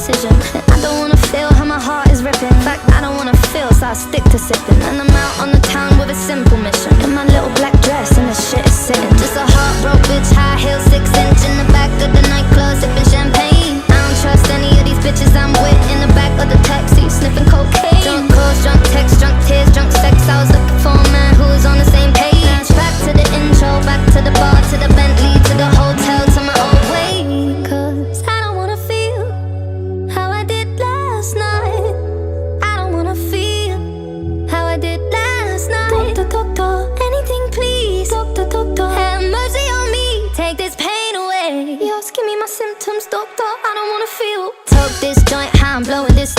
decision. And I don't wanna feel how my heart is ripping. In fact, I don't wanna feel, so I stick to sipping. And I'm out on the town with a simple mission. In my little black dress and the shit is sitting. Just a heartbroken bitch, high heel, 6-inch in the back of the nightclub, sipping champagne. I don't trust any of these bitches I'm with. In the back of the taxi, sniffing cocaine. Drunk calls, drunk texts, drunk tears, drunk sex. I was looking for a man who was on the same page. Back to the intro, back to the bar, to the Bentley, to the hotel, to my old way. Cause I don't wanna feel how I did last night. I don't wanna feel how I did last night. Doctor, anything please. Doctor, have mercy on me, take this pain away. Just give me my symptoms, doctor, I don't wanna feel. Toke this joint, how I'm blowing this